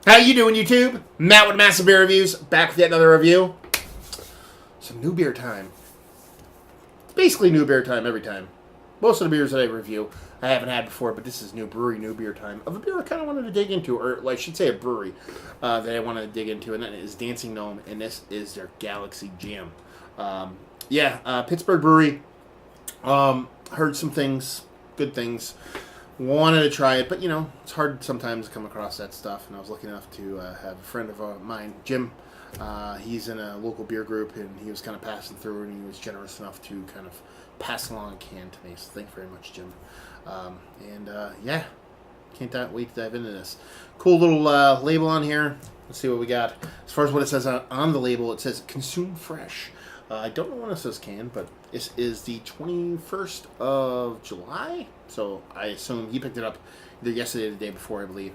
How you doing, YouTube? Matt with Massive Beer Reviews, back with yet another review. Some new beer time. It's basically new beer time every time. Most of the beers that I review, I haven't had before, but this is new beer time of a beer I kind of wanted to dig into, or I should say a brewery that I wanted to dig into, and that is Dancing Gnome, and this is their Galaxy Jam. Pittsburgh brewery. Heard some things, good things. Wanted to try it, but it's hard sometimes to come across that stuff. And I was lucky enough to have a friend of mine, Jim. He's in a local beer group, and he was kind of passing through, and he was generous enough to kind of pass along a can to me. So thank you very much, Jim. Can't wait to dive into this. Cool little label on here. Let's see what we got. As far as what it says on the label, it says "Consume Fresh." I don't know when it says can, but this is the 21st of July. So I assume he picked it up either yesterday or the day before, I believe.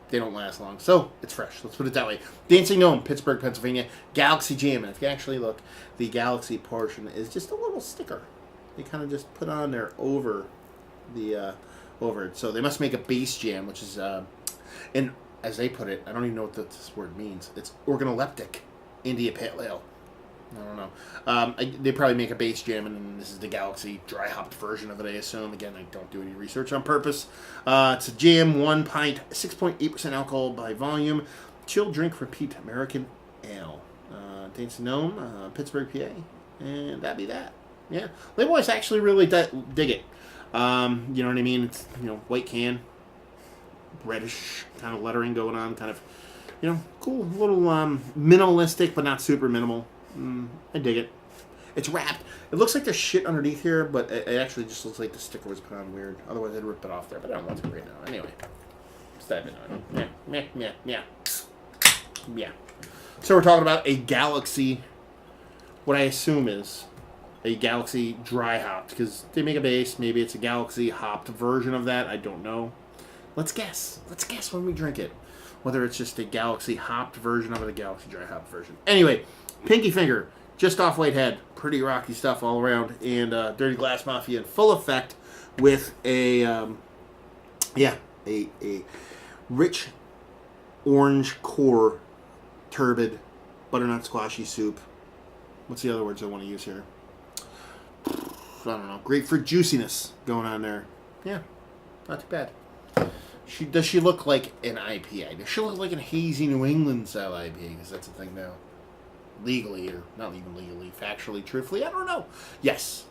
They don't last long. So it's fresh. Let's put it that way. Dancing Gnome, Pittsburgh, Pennsylvania. Galaxy Jam. And if you actually look, the Galaxy portion is just a little sticker. They kind of just put on there over it. So they must make a base jam, which is, and as they put it, I don't even know what this word means. It's organoleptic India Pale Ale. I don't know. They probably make a base jam, and then this is the Galaxy dry hopped version of it, I assume. Again, I don't do any research on purpose. It's a jam, 1 pint, 6.8% alcohol by volume. Chill drink, repeat American ale. Dancing Gnome, Pittsburgh, PA. And that'd be that. Yeah. Label boys actually really dig it. You know what I mean? It's, white can, reddish kind of lettering going on, kind of, cool, little minimalistic, but not super minimal. I dig it. It's wrapped. It looks like there's shit underneath here, but it actually just looks like the sticker was put on weird. Otherwise, I'd rip it off there, but I don't want to right now. Anyway, let's dive into it. Yeah. So we're talking about a Galaxy, what I assume is a Galaxy dry hopped, because they make a base. Maybe it's a Galaxy hopped version of that. I don't know. Let's guess. Let's guess when we drink it. Whether it's just a Galaxy hopped version of it, a Galaxy dry hopped version. Anyway, Pinky Finger, just off Whitehead. Pretty rocky stuff all around. And Dirty Glass Mafia in full effect with a rich orange core turbid butternut squashy soup. What's the other words I want to use here? I don't know. Grapefruit juiciness going on there. Yeah, not too bad. Does she look like an IPA? Does she look like a hazy New England style IPA? Because that's a thing now. Legally, or not even legally, factually, truthfully, I don't know. Yes.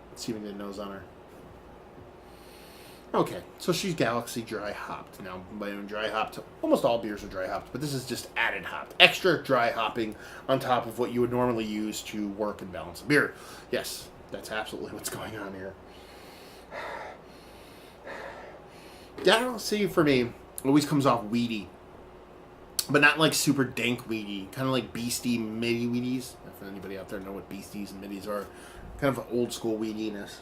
Let's see if we get a nose on her. Okay, so she's Galaxy dry hopped. Now, by dry hopped, almost all beers are dry hopped, but this is just added hopped. Extra dry hopping on top of what you would normally use to work and balance a beer. Yes, that's absolutely what's going on here. Galaxy, for me, always comes off weedy. But not like super dank weedy. Kind of like beastie midi weedies. If anybody out there know what beasties and middies are. Kind of old school weediness.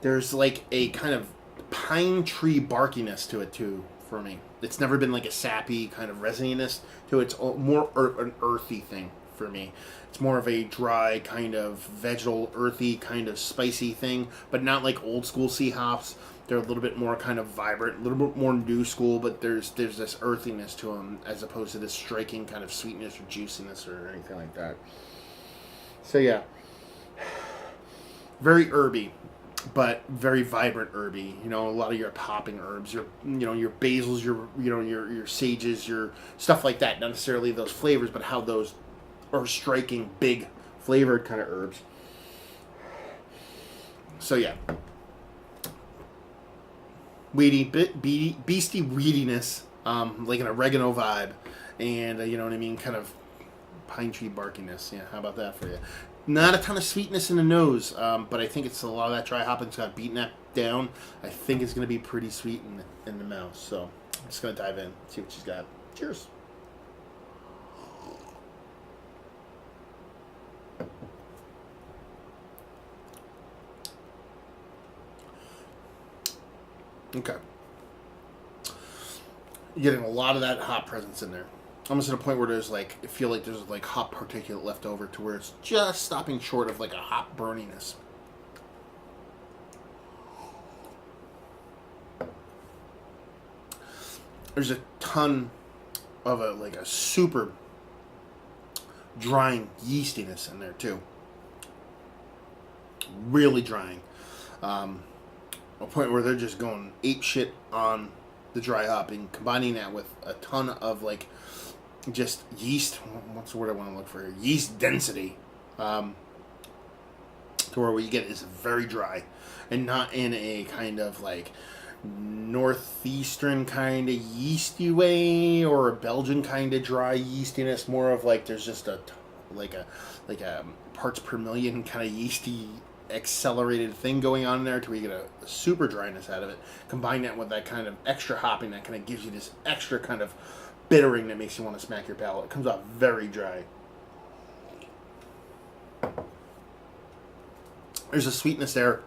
There's like a kind of pine tree barkiness to it too, for me. It's never been like a sappy kind of resininess to it. It's more an earthy thing for me. It's more of a dry kind of vegetal, earthy kind of spicy thing. But not like old school sea hops. They're a little bit more kind of vibrant, a little bit more new school, but there's this earthiness to them as opposed to this striking kind of sweetness or juiciness or anything like that. So yeah, very herby, but very vibrant herby. A lot of your popping herbs, your basils, your sages, your stuff like that. Not necessarily those flavors, but how those are striking, big, flavored kind of herbs. So yeah. Weedy, beastie weediness, like an oregano vibe, and you know what I mean, kind of pine tree barkiness. Yeah, how about that for you? Not a ton of sweetness in the nose, but I think it's a lot of that dry hopping's got beaten that down. I think it's going to be pretty sweet in the mouth. So I'm just going to dive in, see what she's got. Cheers. Okay. You're getting a lot of that hop presence in there. Almost at a point where there's I feel like there's hop particulate left over to where it's just stopping short of a hop burniness. there's a ton of a super drying yeastiness in there too. Really drying. A point where they're just going ape shit on the dry hopping, combining that with a ton of like just yeast. What's the word I want to look for here? Yeast density. To where what you get is very dry, and not in a kind of like northeastern kind of yeasty way or a Belgian kind of dry yeastiness. More of like there's just a parts per million kind of yeasty accelerated thing going on in there to where you get a super dryness out of it. Combine that with that kind of extra hopping that kind of gives you this extra kind of bittering that makes you want to smack your palate. It comes out very dry. There's a sweetness there,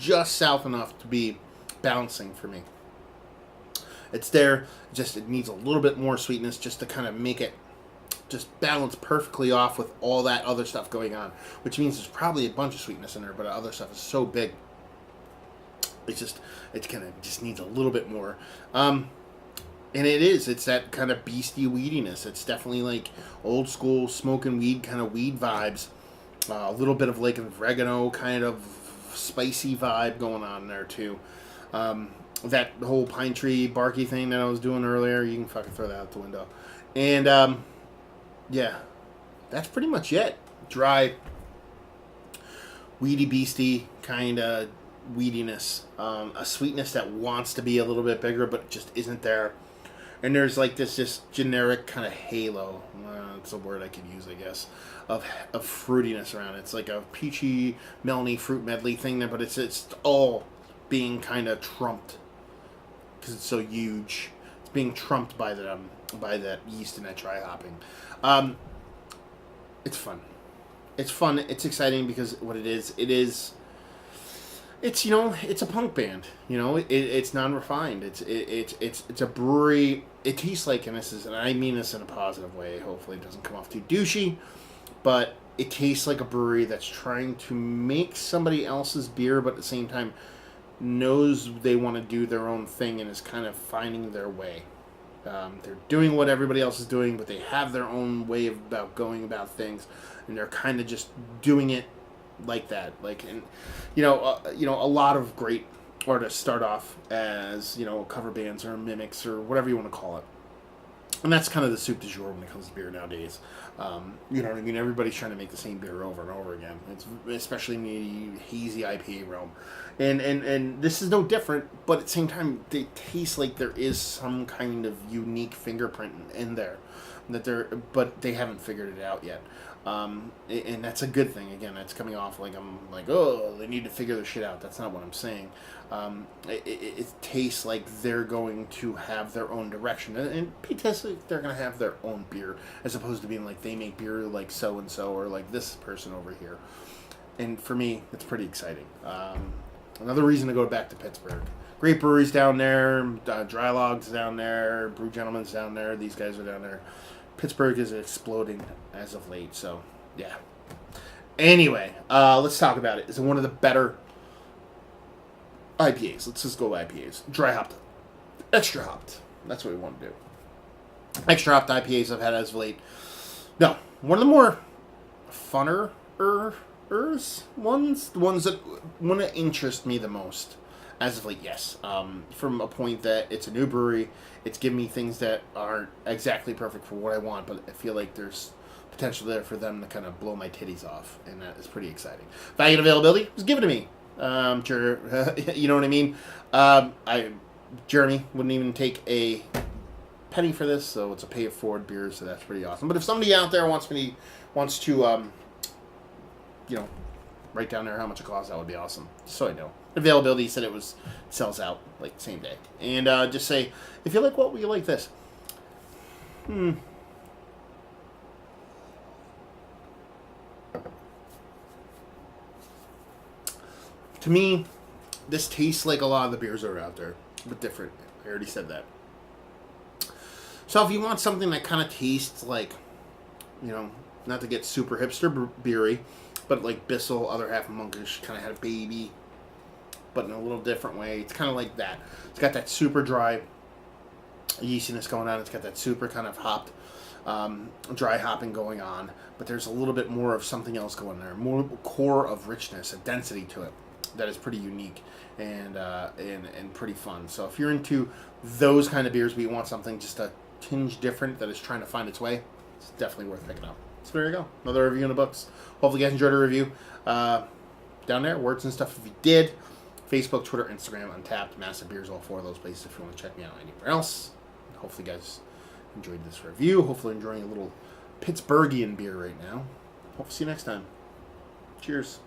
just south enough to be balancing for me. It's there, just it needs a little bit more sweetness just to kind of make it just balance perfectly off with all that other stuff going on, which means there's probably a bunch of sweetness in there, but the other stuff is so big. It kind of just needs a little bit more. And it's that kind of beastie weediness. It's definitely like old school smoking weed kind of weed vibes. A little bit of like an oregano kind of spicy vibe going on there too. That whole pine tree barky thing that I was doing earlier, you can fucking throw that out the window. And yeah, that's pretty much it. Dry, weedy beastie kind of weediness. A sweetness that wants to be a little bit bigger but just isn't there. And there's like this just generic kind of halo. That's a word I could use, I guess, of fruitiness around it. It's like a peachy, melony fruit medley thing there, but it's all being kind of trumped because it's so huge. It's being trumped by that yeast and that dry hopping. It's fun. It's fun. It's exciting because what it is, it's it's a punk band. It's non-refined. It's a brewery. It tastes like, and I mean this in a positive way. Hopefully, it doesn't come off too douchey, but it tastes like a brewery that's trying to make somebody else's beer, but at the same time knows they want to do their own thing and is kind of finding their way. They're doing what everybody else is doing, but they have their own way about going about things, and they're kind of just doing it like that. A lot of great artists start off as cover bands or mimics or whatever you want to call it, and that's kind of the soup du jour when it comes to beer nowadays. You know what I mean? Everybody's trying to make the same beer over and over again. It's especially in the hazy IPA realm, and this is no different. But at the same time, they taste like there is some kind of unique fingerprint in there but they haven't figured it out yet. And that's a good thing. Again, that's coming off like I'm like, oh, they need to figure their shit out. That's not what I'm saying. It tastes like they're going to have their own direction, and it tastes like they're going to have their own beer, as opposed to being like they make beer like so and so or like this person over here. And for me, it's pretty exciting. Another reason to go back to Pittsburgh. Great breweries down there. Dry Log's down there. Brew Gentleman's down there. These guys are down there. Pittsburgh is exploding as of late, so yeah. Anyway, let's talk about it. It's one of the better IPAs. Let's just go IPAs. Dry hopped. Extra hopped. That's what we want to do. Extra hopped IPAs I've had as of late. No, one of the more funner ones, the ones that want to interest me the most as of late, yes. From a point that it's a new brewery, it's giving me things that aren't exactly perfect for what I want, but I feel like there's potential there for them to kind of blow my titties off, and that is pretty exciting. Value and availability was given to me. Sure, you know what I mean? Jeremy wouldn't even take a penny for this, so it's a pay it forward beer, so that's pretty awesome. But if somebody out there wants to write down there how much it costs, that would be awesome. So I know. Availability said it sells out like same day. And just say, if you like what, will you like this? To me, this tastes like a lot of the beers that are out there, but different. I already said that. So if you want something that kind of tastes like, not to get super hipster beery, but like Bissell, other half monkish, kind of had a baby, but in a little different way. It's kind of like that. It's got that super dry yeastiness going on. It's got that super kind of hopped, dry hopping going on, but there's a little bit more of something else going there, more core of richness, a density to it that is pretty unique and pretty fun. So if you're into those kind of beers, but you want something just a tinge different that is trying to find its way, it's definitely worth picking up. So there you go, another review in the books. Hopefully you guys enjoyed the review. Down there, words and stuff if you did. Facebook, Twitter, Instagram, Untapped, Massive Beers, all 4 of those places if you want to check me out anywhere else. Hopefully you guys enjoyed this review. Hopefully enjoying a little Pittsburghian beer right now. Hope to see you next time. Cheers.